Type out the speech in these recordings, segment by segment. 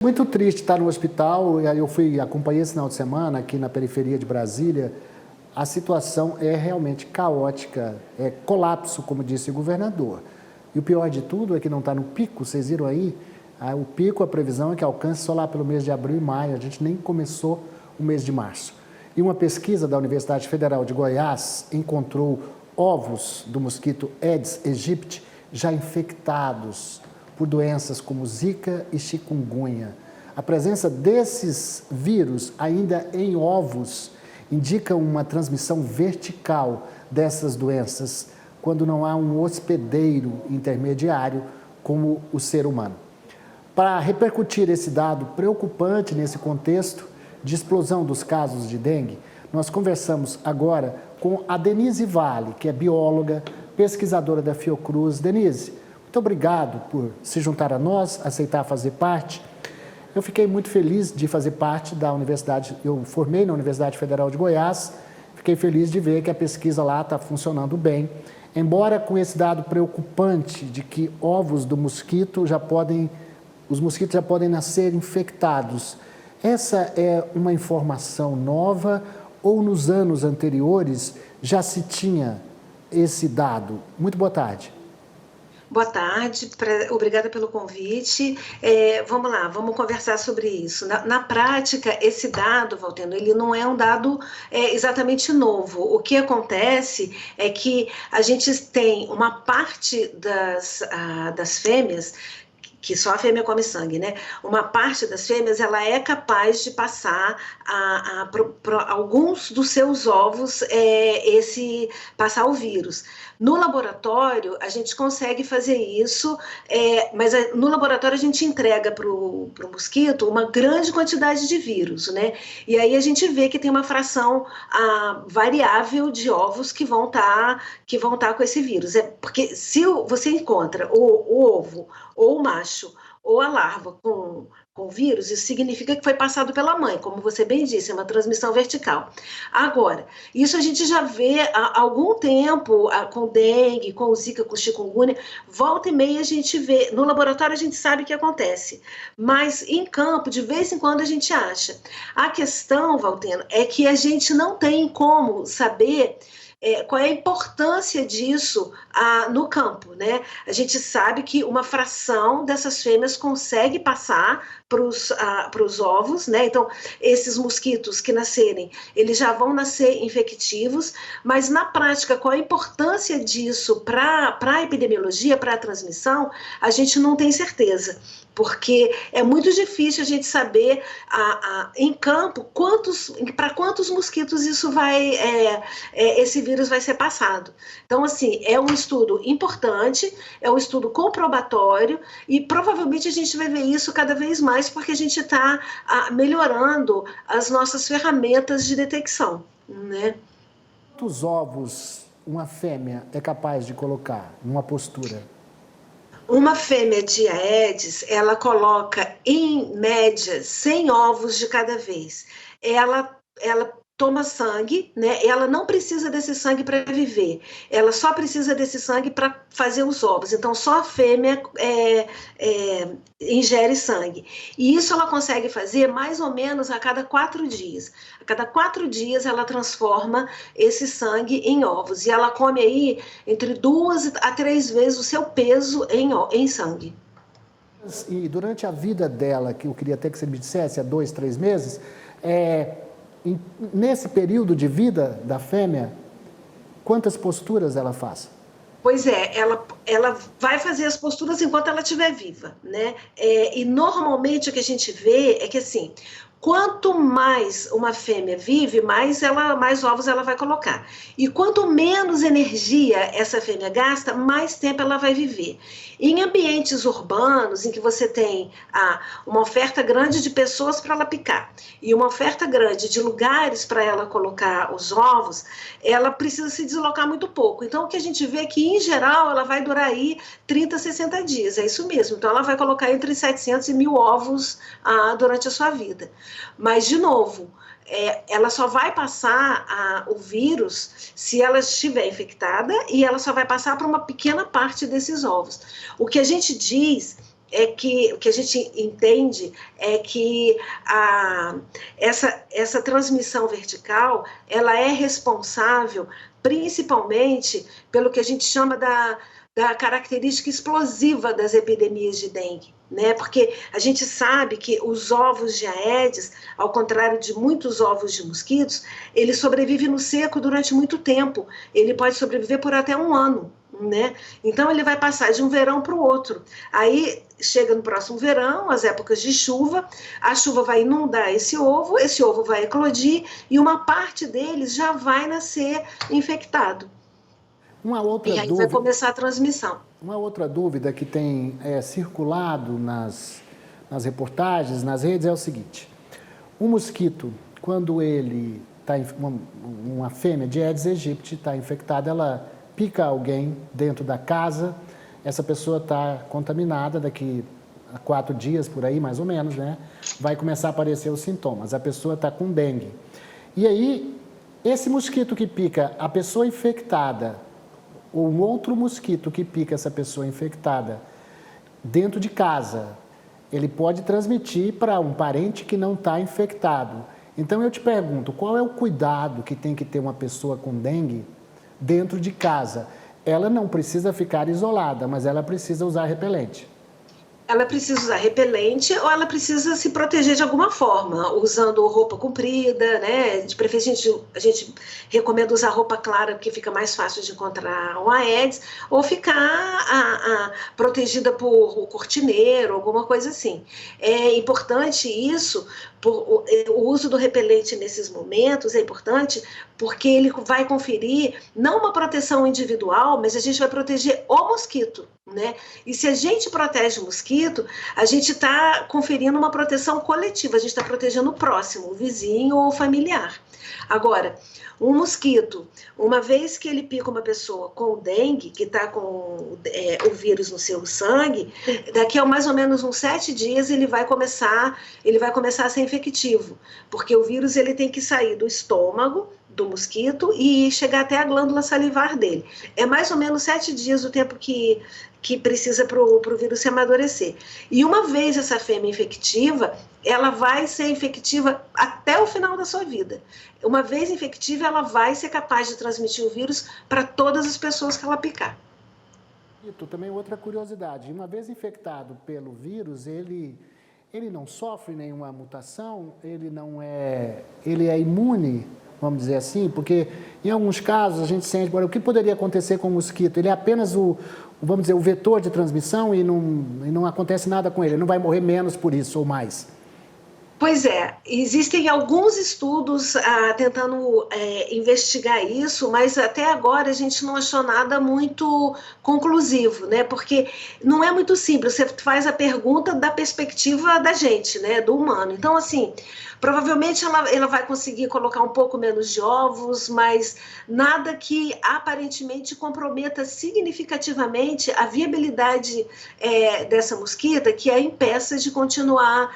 Muito triste estar no hospital, e aí acompanhei esse final de semana aqui na periferia de Brasília. A situação é realmente caótica, é colapso, como disse o governador. E o pior de tudo é que não está no pico, vocês viram aí? O pico, a previsão é que alcance só lá pelo mês de abril e maio, a gente nem começou o mês de março. E uma pesquisa da Universidade Federal de Goiás encontrou ovos do mosquito Aedes aegypti já infectados por doenças como Zika e chikungunya. A presença desses vírus ainda em ovos indica uma transmissão vertical dessas doenças quando não há um hospedeiro intermediário como o ser humano. Para repercutir esse dado preocupante nesse contexto de explosão dos casos de dengue, nós conversamos agora com a Denise Vale, que é bióloga, pesquisadora da Fiocruz. Denise, muito obrigado por se juntar a nós, aceitar fazer parte. Eu fiquei muito feliz de fazer parte da universidade, eu formei na Universidade Federal de Goiás, fiquei feliz de ver que a pesquisa lá está funcionando bem, embora com esse dado preocupante de que ovos do mosquito os mosquitos já podem nascer infectados. Essa é uma informação nova ou nos anos anteriores já se tinha esse dado? Muito boa tarde. Boa tarde, obrigada pelo convite. Vamos lá, vamos conversar sobre isso. Na prática, esse dado, Valteno, ele não é um dado exatamente novo. O que acontece é que a gente tem uma parte das fêmeas, que só a fêmea come sangue, né? Uma parte das fêmeas, ela é capaz de passar para alguns dos seus ovos passar o vírus. No laboratório, a gente consegue fazer isso, mas no laboratório a gente entrega para o mosquito uma grande quantidade de vírus, né? E aí a gente vê que tem uma fração variável de ovos que vão tá com esse vírus. Porque se você encontra o ovo ou o macho ou a larva com vírus, isso significa que foi passado pela mãe, como você bem disse, é uma transmissão vertical. Agora, isso a gente já vê há algum tempo com dengue, com zika, com chikungunya, volta e meia a gente vê, no laboratório a gente sabe o que acontece, mas em campo, de vez em quando a gente acha. A questão, Valteno, é que a gente não tem como saber qual é a importância disso no campo, né? A gente sabe que uma fração dessas fêmeas consegue passar para os ovos, né? Então, esses mosquitos que nascerem, eles já vão nascer infectivos, mas na prática, qual a importância disso para a epidemiologia, para a transmissão, a gente não tem certeza, porque é muito difícil a gente saber em campo para quantos mosquitos esse vírus vai ser passado. Então, assim, é um estudo importante, é um estudo comprobatório e provavelmente a gente vai ver isso cada vez mais porque a gente está melhorando as nossas ferramentas de detecção, né? Quantos ovos uma fêmea é capaz de colocar numa postura? Uma fêmea de Aedes, ela coloca, em média, 100 ovos de cada vez. Ela toma sangue, né? Ela não precisa desse sangue para viver. Ela só precisa desse sangue para fazer os ovos. Então, só a fêmea ingere sangue. E isso ela consegue fazer mais ou menos a cada 4 dias. A cada 4 dias ela transforma esse sangue em ovos. E ela come aí entre 2 a 3 vezes o seu peso em sangue. E durante a vida dela, que eu queria até que você me dissesse, há 2, 3 meses, nesse período de vida da fêmea, quantas posturas ela faz? Pois é, ela vai fazer as posturas enquanto ela estiver viva, né? E normalmente o que a gente vê é que assim, quanto mais uma fêmea vive, mais ovos ela vai colocar. E quanto menos energia essa fêmea gasta, mais tempo ela vai viver. Em ambientes urbanos, em que você tem uma oferta grande de pessoas para ela picar e uma oferta grande de lugares para ela colocar os ovos, ela precisa se deslocar muito pouco. Então, o que a gente vê é que, em geral, ela vai durar aí 30, 60 dias. É isso mesmo. Então, ela vai colocar entre 700 e 1.000 ovos durante a sua vida. Mas, de novo, ela só vai passar o vírus se ela estiver infectada e ela só vai passar para uma pequena parte desses ovos. O que a gente diz é que o que a gente entende é que essa transmissão vertical, ela é responsável principalmente pelo que a gente chama da característica explosiva das epidemias de dengue, né? Porque a gente sabe que os ovos de Aedes, ao contrário de muitos ovos de mosquitos, ele sobrevive no seco durante muito tempo. Ele pode sobreviver por até um ano, né? Então ele vai passar de um verão para o outro. Aí chega no próximo verão, as épocas de chuva, a chuva vai inundar esse ovo vai eclodir e uma parte deles já vai nascer infectado. Uma outra E aí vai dúvida, começar a transmissão. uma outra dúvida que tem circulado nas reportagens, nas redes, é o seguinte: o mosquito, quando ele está, uma fêmea de Aedes aegypti está infectada, ela pica alguém dentro da casa, essa pessoa está contaminada, daqui a 4 dias, por aí, mais ou menos, né? Vai começar a aparecer os sintomas, a pessoa está com dengue. E aí, esse mosquito que pica a pessoa infectada, ou um outro mosquito que pica essa pessoa infectada dentro de casa, ele pode transmitir para um parente que não está infectado. Então eu te pergunto, qual é o cuidado que tem que ter uma pessoa com dengue dentro de casa? Ela não precisa ficar isolada, mas ela precisa usar repelente. Ela precisa usar repelente ou ela precisa se proteger de alguma forma, usando roupa comprida, né? De preferência, a gente recomenda usar roupa clara, porque fica mais fácil de encontrar o Aedes, ou ficar protegida por cortineiro, alguma coisa assim. É importante isso, o uso do repelente nesses momentos é importante, porque ele vai conferir não uma proteção individual, mas a gente vai proteger o mosquito, né? E se a gente protege o mosquito, a gente está conferindo uma proteção coletiva, a gente está protegendo o próximo, o vizinho ou o familiar. Agora, um mosquito, uma vez que ele pica uma pessoa com dengue, que está com o vírus no seu sangue, daqui a mais ou menos uns 7 dias ele vai começar a ser infectivo, porque o vírus ele tem que sair do estômago do mosquito e chegar até a glândula salivar dele. É mais ou menos 7 dias o tempo que precisa para o vírus se amadurecer. E uma vez essa fêmea infectiva, ela vai ser infectiva até o final da sua vida. Uma vez infectiva, ela vai ser capaz de transmitir o vírus para todas as pessoas que ela picar. E também outra curiosidade, uma vez infectado pelo vírus, ele não sofre nenhuma mutação, ele é imune, vamos dizer assim, porque em alguns casos a gente sente, agora, o que poderia acontecer com o mosquito? Ele é apenas vamos dizer, o vetor de transmissão e não acontece nada com ele não vai morrer menos por isso ou mais. Pois é, existem alguns estudos tentando investigar isso, mas até agora a gente não achou nada muito conclusivo, né? Porque não é muito simples, você faz a pergunta da perspectiva da gente, né? Do humano. Então, assim, provavelmente ela vai conseguir colocar um pouco menos de ovos, mas nada que aparentemente comprometa significativamente a viabilidade dessa mosquita, que a impeça de continuar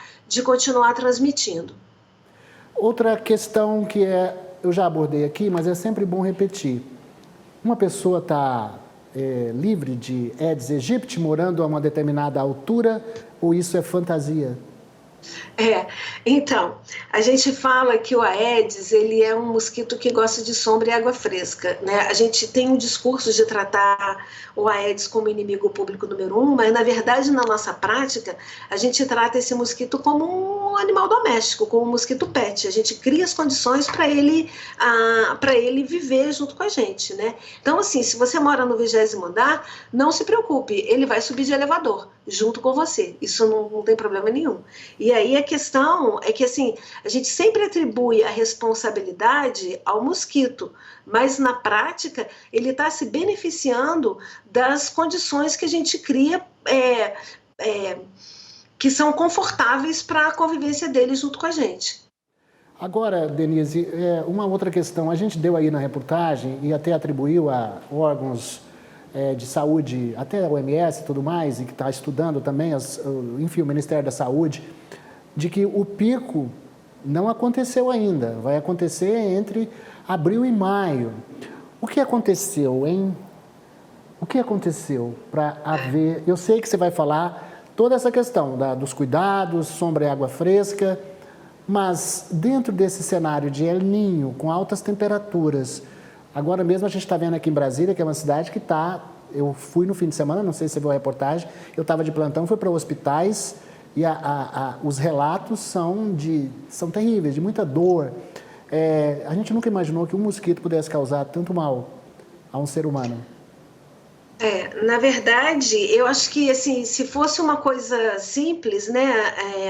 transmitindo. Outra questão que eu já abordei aqui, mas é sempre bom repetir. Uma pessoa está livre de Aedes aegypti, morando a uma determinada altura, ou isso é fantasia? Então, a gente fala que o Aedes, ele é um mosquito que gosta de sombra e água fresca, né? A gente tem um discurso de tratar o Aedes como inimigo público número 1, mas na verdade, na nossa prática, a gente trata esse mosquito como um animal doméstico, como um mosquito pet. A gente cria as condições para ele viver junto com a gente, né? Então, assim, se você mora no 20º andar, não se preocupe, ele vai subir de elevador junto com você. Isso não tem problema nenhum. E aí a questão é que, assim, a gente sempre atribui a responsabilidade ao mosquito, mas na prática ele está se beneficiando das condições que a gente cria que são confortáveis para a convivência dele junto com a gente. Agora, Denise, uma outra questão. A gente deu aí na reportagem e até atribuiu a órgãos de saúde, até a OMS e tudo mais, e que está estudando também, enfim, o Ministério da Saúde, de que o pico não aconteceu ainda, vai acontecer entre abril e maio. O que aconteceu, hein? O que aconteceu para haver... Eu sei que você vai falar toda essa questão dos cuidados, sombra e água fresca, mas dentro desse cenário de El Niño, com altas temperaturas, agora mesmo a gente está vendo aqui em Brasília, que é uma cidade que está... Eu fui no fim de semana, não sei se você viu a reportagem, eu estava de plantão, fui para hospitais e os relatos são terríveis, de muita dor. A gente nunca imaginou que um mosquito pudesse causar tanto mal a um ser humano. Na verdade, eu acho que assim, se fosse uma coisa simples, né,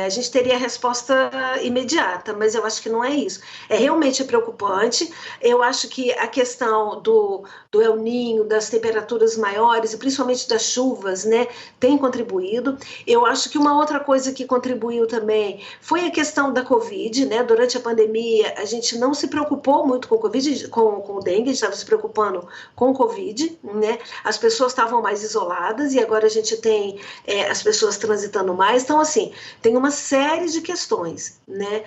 a gente teria a resposta imediata, mas eu acho que não é isso. É realmente preocupante. Eu acho que a questão do El Niño, das temperaturas maiores e principalmente das chuvas, né, tem contribuído. Eu acho que uma outra coisa que contribuiu também foi a questão da Covid, né? Durante a pandemia, a gente não se preocupou muito com o Covid, com o dengue, a gente estava se preocupando com o Covid, né? As pessoas estavam mais isoladas e agora a gente tem as pessoas transitando mais. Então, assim, tem uma série de questões, né,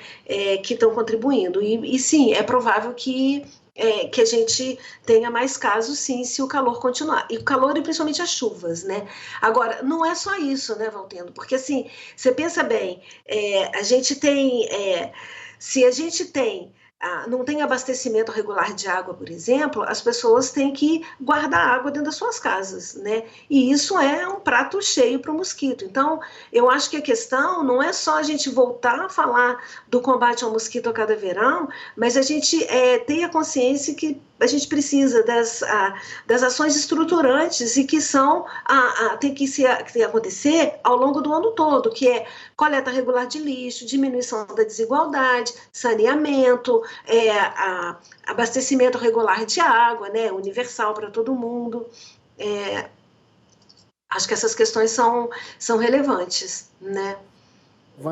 que estão contribuindo. E sim, é provável que a gente tenha mais casos, sim, se o calor continuar. E o calor e principalmente as chuvas, né? Agora, não é só isso, né, Valtendo? Porque, assim, você pensa bem, a gente tem... se a gente tem... não tem abastecimento regular de água, por exemplo, as pessoas têm que guardar água dentro das suas casas, né? E isso é um prato cheio para o mosquito. Então, eu acho que a questão não é só a gente voltar a falar do combate ao mosquito a cada verão, mas a gente ter a consciência que a gente precisa das ações estruturantes e que tem que acontecer ao longo do ano todo, que é coleta regular de lixo, diminuição da desigualdade, saneamento, abastecimento regular de água, né, universal para todo mundo. Acho que essas questões são relevantes, né?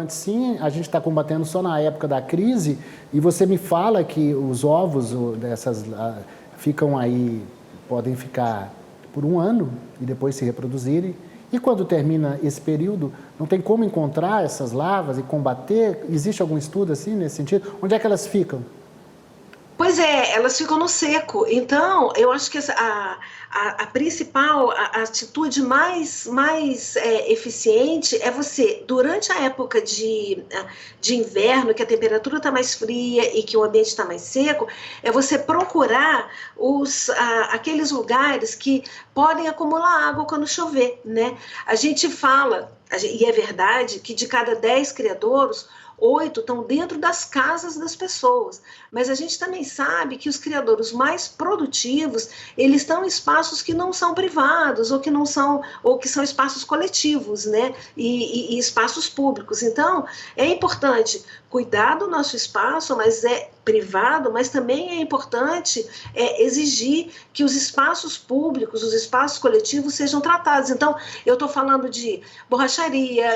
Sim, a gente está combatendo só na época da crise e você me fala que os ovos ficam aí, podem ficar por um ano e depois se reproduzirem. E quando termina esse período, não tem como encontrar essas larvas e combater? Existe algum estudo assim nesse sentido? Onde é que elas ficam? Pois elas ficam no seco. Então, eu acho que a principal, a atitude mais eficiente é você, durante a época de inverno, que a temperatura está mais fria e que o ambiente está mais seco, é você procurar aqueles lugares que podem acumular água quando chover, né? A gente fala, e é verdade, que de cada 10 criadouros, 8 estão dentro das casas das pessoas, mas a gente também sabe que os criadouros mais produtivos, eles estão em espaços que não são privados ou que são espaços coletivos, né? E espaços públicos. Então, é importante cuidar do nosso espaço, mas privado, mas também é importante exigir que os espaços públicos, os espaços coletivos sejam tratados. Então, eu estou falando de borracharia,